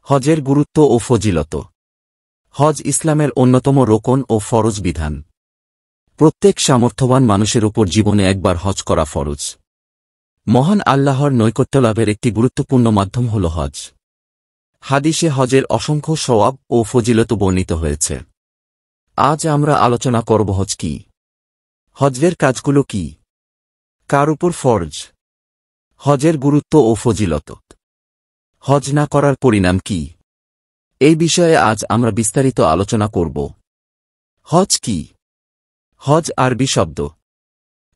হজের গুরুত্ব ও ফজিলত। হজ ইসলামের অন্যতম রোকন ও ফরজ বিধান। প্রত্যেক সামর্থ্যবান মানুষের উপর জীবনে একবার হজ করা ফরজ। মহান আল্লাহর নৈকট্য লাভের একটি গুরুত্বপূর্ণ মাধ্যম হল হজ। হাদিসে হজের অসংখ্য সওয়াব ও ফজিলত বর্ণিত হয়েছে। আজ আমরা আলোচনা করব হজ কি, হজের কাজগুলো কি, কার উপর ফরজ, হজের গুরুত্ব ও ফজিলত, হজ না করার পরিণাম কি। এই বিষয়ে আজ আমরা বিস্তারিত আলোচনা করব। হজ কি? হজ আরবি শব্দ।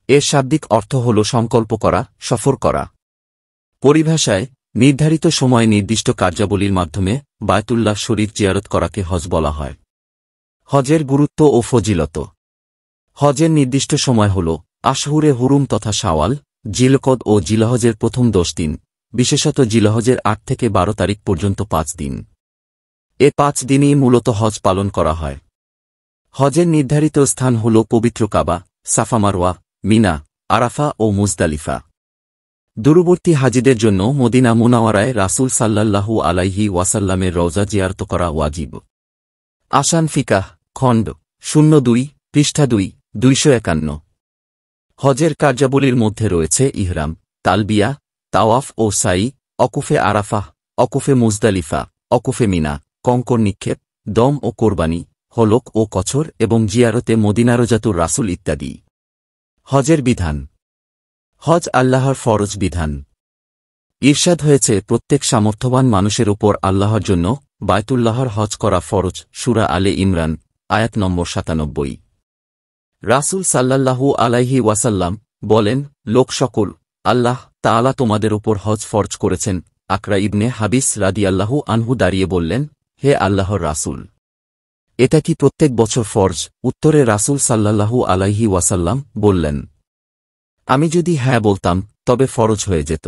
এর শাব্দিক অর্থ হল সংকল্প করা, সফর করা। পরিভাষায় নির্ধারিত সময়ে নির্দিষ্ট কার্যাবলীর মাধ্যমে বায়তুল্লাহ শরীফ জিয়ারত করাকে হজ বলা হয়। হজের গুরুত্ব ও ফজিলত। হজের নির্দিষ্ট সময় হল আশহুরে হুরুম তথা শাওয়াল, জিলকদ ও জিলহজের প্রথম 10 দিন, বিশেষত জিলহজের 8 থেকে 12 তারিখ পর্যন্ত 5 দিন। এ 5 দিনই মূলত হজ পালন করা হয়। হজের নির্ধারিত স্থান হল পবিত্র কাবা, সাফা মারওয়া, মিনা, আরাফা ও মুজদালিফা। দূরবর্তী হাজিদের জন্য মদিনা মুনাওয়ারায় রাসূল সাল্লাল্লাহু আলাইহি ওয়াসাল্লামের রওজা জিয়ারত করা ওয়াজিব। আসান ফিকাহ, খণ্ড 02, পৃষ্ঠা 2, 251। হজের কার্যাবলীর মধ্যে রয়েছে ইহরাম, তালবিয়া, তাওয়াফ ও সাই, অকুফে আরাফাহ, অকুফে মুজদালিফা, অকুফে মিনা, কঙ্কর নিক্ষেপ, দম ও কোরবানি, হলক ও কছর এবং জিয়ারতে মদিনা রওজাতুর রাসূল ইত্যাদি। হজের বিধান। হজ আল্লাহর ফরজ বিধান। ইরশাদ হয়েছে প্রত্যেক সামর্থ্যবান মানুষের উপর আল্লাহর জন্য বায়তুল্লাহর হজ করা ফরজ। সূরা আলে ইমরান, আয়াত নম্বর 97। রাসূল সাল্লাল্লাহু আলাইহি ওয়াসাল্লাম বলেন, লোক সকল, আল্লাহ তাআলা তোমাদের উপর হজ ফরজ করেছেন। আকরা ইবনে হাবিস রাদিয়াল্লাহু আনহু দাঁড়িয়ে বললেন, হে আল্লাহর রাসূল, এটা কি প্রত্যেক বছর ফরজ? উত্তরে রাসূল সাল্লাল্লাহু আলাইহি ওয়াসাল্লাম বললেন, আমি যদি হ্যাঁ বলতাম তবে ফরজ হয়ে যেত।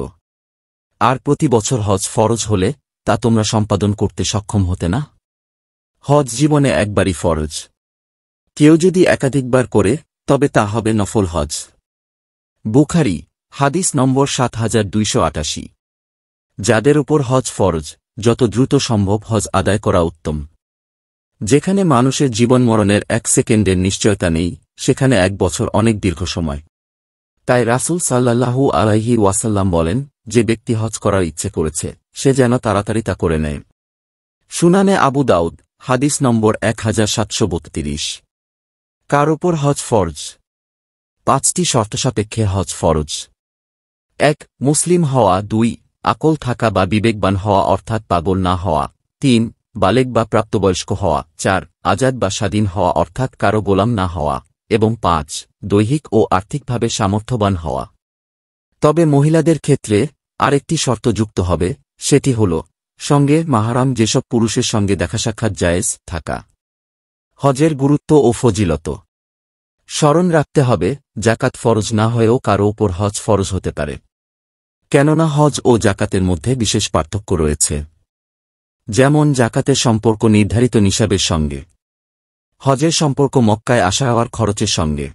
আর প্রতি বছর হজ ফরজ হলে তা তোমরা সম্পাদন করতে সক্ষম হতে না? হজ জীবনে একবারই ফরজ। কেউ যদি একাধিকবার করে তবে তা হবে নফল হজ। বুখারী, হাদিস নম্বর 7288। যাদের উপর হজ ফরজ, যত দ্রুত সম্ভব হজ আদায় করা উত্তম। যেখানে মানুষের জীবন মরণের 1 সেকেন্ডের নিশ্চয়তা নেই, সেখানে 1 বছর অনেক দীর্ঘ সময়। তাই রাসূল সাল্লাল্লাহু আলাইহি ওয়াসাল্লাম বলেন, যে ব্যক্তি হজ করার ইচ্ছে করেছে সে যেন তাড়াতাড়ি তা করে নেয়। সুনানে আবু দাউদ, হাদিস নম্বর 1732। কার উপর হজ ফরজ? 5টি শর্ত সাপেক্ষে হজ ফরজ। 1. মুসলিম হওয়া। 2. আকল থাকা বা বিবেকবান হওয়া অর্থাৎ পাগল না হওয়া। 3. বালেগ বা প্রাপ্তবয়স্ক হওয়া। 4. আজাদ বা স্বাধীন হওয়া অর্থাৎ কারো গোলাম না হওয়া। এবং 5. দৈহিক ও আর্থিকভাবে সামর্থ্যবান হওয়া। তবে মহিলাদের ক্ষেত্রে আরেকটি শর্ত যুক্ত হবে, সেটি হল সঙ্গে মাহরাম যেসব পুরুষের সঙ্গে দেখা সাক্ষাৎ জায়েজ থাকা। হজের গুরুত্ব ও ফজিলত। স্মরণ রাখতে হবে, যাকাত ফরজ না হয়েও কারো ওপর হজ ফরজ হতে পারে। কেননা হজ ও যাকাতের মধ্যে বিশেষ পার্থক্য রয়েছে। যেমন যাকাতের সম্পর্ক নির্ধারিত নিসাবের সঙ্গে, হজের সম্পর্ক মক্কায় আসা যাওয়ার খরচের সঙ্গে।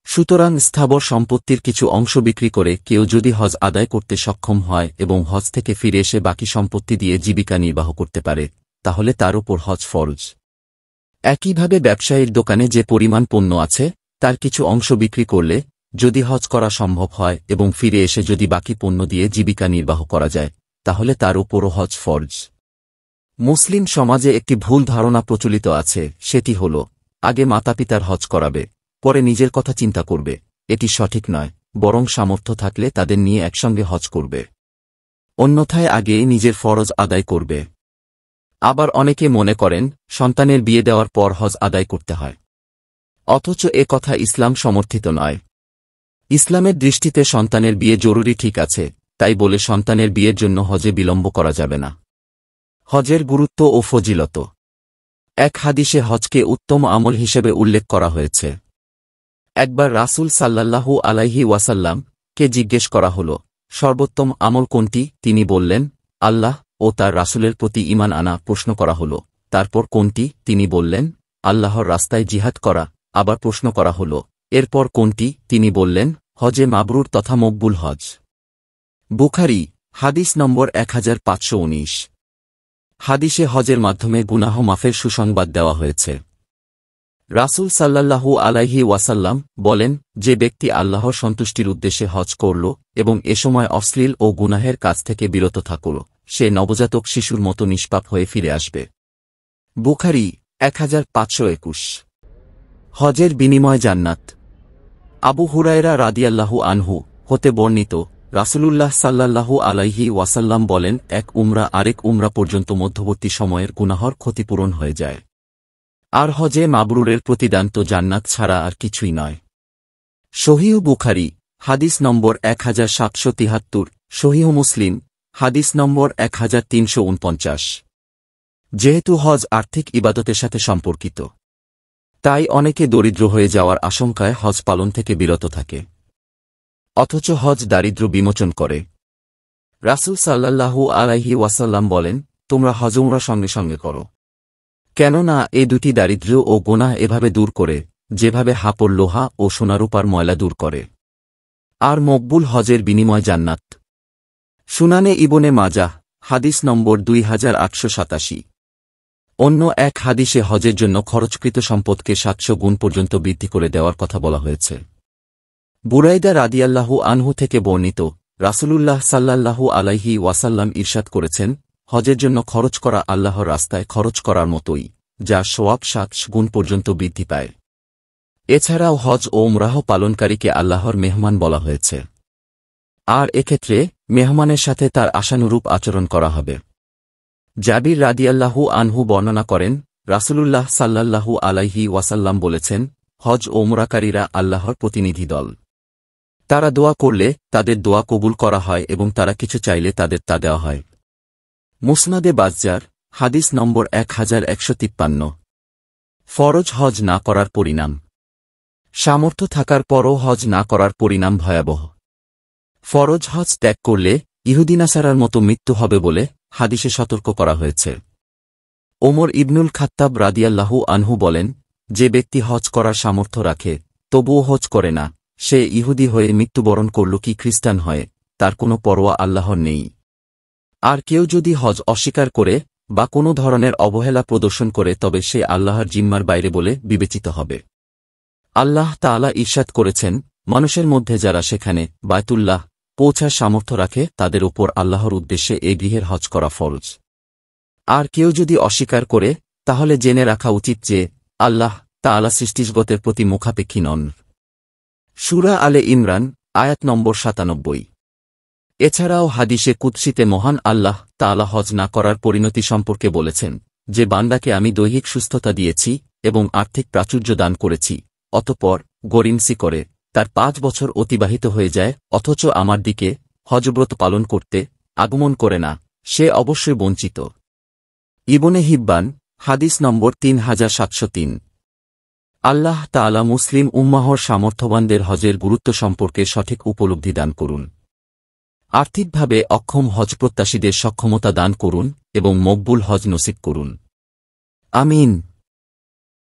সুতরাং স্থাবর সম্পত্তির কিছু অংশ বিক্রি করে কেউ যদি হজ আদায় করতে সক্ষম হয় এবং হজ থেকে ফিরে এসে বাকি সম্পত্তি দিয়ে জীবিকা নির্বাহ করতে পারে, তাহলে তার উপর হজ ফরজ। একইভাবে ব্যবসায়ীর দোকানে যে পরিমাণ পণ্য আছে তার কিছু অংশ বিক্রি করলে যদি হজ করা সম্ভব হয় এবং ফিরে এসে যদি বাকি পণ্য দিয়ে জীবিকা নির্বাহ করা যায়, তাহলে তার উপরও হজ ফরজ। মুসলিম সমাজে একটি ভুল ধারণা প্রচলিত আছে, সেটি হল আগে মাতাপিতার হজ করাবে, পরে নিজের কথা চিন্তা করবে। এটি সঠিক নয়, বরং সামর্থ্য থাকলে তাদের নিয়ে একসঙ্গে হজ করবে। অন্যথায় আগে নিজের ফরজ আদায় করবে। আবার অনেকে মনে করেন সন্তানের বিয়ে দেওয়ার পর হজ আদায় করতে হয়। অথচ এ কথা ইসলাম সমর্থিত নয়। ইসলামের দৃষ্টিতে সন্তানের বিয়ে জরুরি ঠিক আছে, তাই বলে সন্তানের বিয়ের জন্য হজে বিলম্ব করা যাবে না। হজের গুরুত্ব ও ফজিলত। এক হাদিসে হজকে উত্তম আমল হিসেবে উল্লেখ করা হয়েছে। একবার রাসূল সাল্লাল্লাহু আলাইহি ওয়াসাল্লাম কে জিজ্ঞেস করা হল, সর্বোত্তম আমল কোনটি? তিনি বললেন, আল্লাহ ও তার রাসূলের প্রতি ঈমান আনা। প্রশ্ন করা হল, তারপর কোনটি? তিনি বললেন, আল্লাহর রাস্তায় জিহাদ করা। আবার প্রশ্ন করা হল, এরপর কোনটি? তিনি বললেন, হজে মাবরুর তথা মকবুল হজ। বুখারী, হাদিস নম্বর 1519। হাদিসে হজের মাধ্যমে গুনাহ মাফের সুসংবাদ দেওয়া হয়েছে। রাসূল সাল্লাল্লাহু আলাইহি ওয়াসাল্লাম বলেন, যে ব্যক্তি আল্লাহর সন্তুষ্টির উদ্দেশ্যে হজ করল এবং এ সময় অশ্লীল ও গুনাহের কাজ থেকে বিরত থাকল, সে নবজাতক শিশুর মতো নিষ্পাপ হয়ে ফিরে আসবে। বুখারী 1521। হজের বিনিময় জান্নাত। আবু হুরায়রা রাদিয়াল্লাহু আনহু হতে বর্ণিত, রাসূলুল্লাহ সাল্লাল্লাহু আলাইহি ওয়াসাল্লাম বলেন, এক উমরা আরেক উমরা পর্যন্ত মধ্যবর্তী সময়ের গুনাহর ক্ষতিপূরণ হয়ে যায়। আর হজে মাবরুরের প্রতিদান তো জান্নাত ছাড়া আর কিছুই নয়। সহিহ বুখারী হাদিস নম্বর 1773, সহিহ মুসলিম হাদিস নম্বর 1349। যেহেতু হজ আর্থিক ইবাদতের সাথে সম্পর্কিত, তাই অনেকে দরিদ্র হয়ে যাওয়ার আশঙ্কায় হজ পালন থেকে বিরত থাকে। অথচ হজ দারিদ্র্য বিমোচন করে। রাসূল সাল্লাল্লাহু আলাইহি ওয়াসাল্লাম বলেন, তোমরা হজ উমরা সঙ্গে সঙ্গে করো, কেননা এ দুটি দারিদ্র্য ও গুনাহ এভাবে দূর করে, যেভাবে হাপড় লোহা ও সোনারূপার ময়লা দূর করে। আর মকবুল হজের বিনিময় জান্নাত। সুনানে ইবনে মাজাহ হাদিস নম্বর 2887। অন্য এক হাদিসে হজের জন্য খরচকৃত সম্পদকে 700 গুণ পর্যন্ত বৃদ্ধি করে দেওয়ার কথা বলা হয়েছে। বুরাইদা রাদিয়াল্লাহু আনহু থেকে বর্ণিত, রাসূলুল্লাহ সাল্লাল্লাহু আলাইহি ওয়াসাল্লাম ইরশাদ করেছেন, হজের জন্য খরচ করা আল্লাহর রাস্তায় খরচ করার মতোই, যা সওয়াব 700 গুণ পর্যন্ত বৃদ্ধি পায়। এছাড়াও হজ ও উমরাহ পালনকারীকে আল্লাহর মেহমান বলা হয়েছে। আর এক্ষেত্রে মেহমানের সাথে তার আশানুরূপ আচরণ করা হবে। জাবির রাদিয়াল্লাহু আনহু বর্ণনা করেন, রাসূলুল্লাহ সাল্লাল্লাহু আলাইহি ওয়াসাল্লাম বলেছেন, হজ ও উমরাকারীরা আল্লাহর প্রতিনিধি দল। তারা দোয়া করলে তাদের দোয়া কবুল করা হয় এবং তারা কিছু চাইলে তাদের তা দেওয়া হয়। মুসনাদে বাজ্জার হাদিস নম্বর 1153। ফরজ হজ না করার পরিণাম। সামর্থ্য থাকার পরও হজ না করার পরিণাম ভয়াবহ। ফরজ হজ ত্যাগ করলে ইহুদি নাসারার মতো মৃত্যু হবে বলে হাদিসে সতর্ক করা হয়েছে। ওমর ইবনুল খাত্তাব রাদিয়াল্লাহু আনহু বলেন, যে ব্যক্তি হজ করার সামর্থ্য রাখে তবুও হজ করে না, সে ইহুদি হয়ে মৃত্যুবরণ করল কি খ্রিস্টান হয়ে, তার কোনো পরোয়া আল্লাহর নেই। আর কেউ যদি হজ অস্বীকার করে বা কোনো ধরনের অবহেলা প্রদর্শন করে তবে সে আল্লাহর জিম্মার বাইরে বলে বিবেচিত হবে। আল্লাহ তাআলা ইরশাদ করেছেন, মানুষের মধ্যে যারা সেখানে বায়তুল্লাহ পৌঁছার সামর্থ্য রাখে তাদের উপর আল্লাহর উদ্দেশ্যে এই গৃহের হজ করা ফরজ। আর কেউ যদি অস্বীকার করে তাহলে জেনে রাখা উচিত যে আল্লাহ তাআলা সৃষ্টিজগতের প্রতি মুখাপেক্ষী নন। সূরা আলে ইমরান আয়াত নম্বর 97। এছাড়াও হাদিসে কুদসিতে মহান আল্লাহ তাআলা হজ না করার পরিণতি সম্পর্কে বলেছেন, যে বান্দাকে আমি দৈহিক সুস্থতা দিয়েছি এবং আর্থিক প্রাচুর্য দান করেছি, অতঃপর গরিমসি করে তার 5 বছর অতিবাহিত হয়ে যায় অথচ আমার দিকে হজব্রত পালন করতে আগমন করে না, সে অবশ্যই বঞ্চিত। ইবনে হিব্বান হাদিস নম্বর 3703। আল্লাহ তাআলা মুসলিম উম্মাহর সামর্থ্যবানদের হজের গুরুত্ব সম্পর্কে সঠিক উপলব্ধি দান করুন। আর্থিকভাবে অক্ষম হজ প্রত্যাশীদের সক্ষমতা দান করুন এবং মকবুল হজ নসিব করুন। আমিন।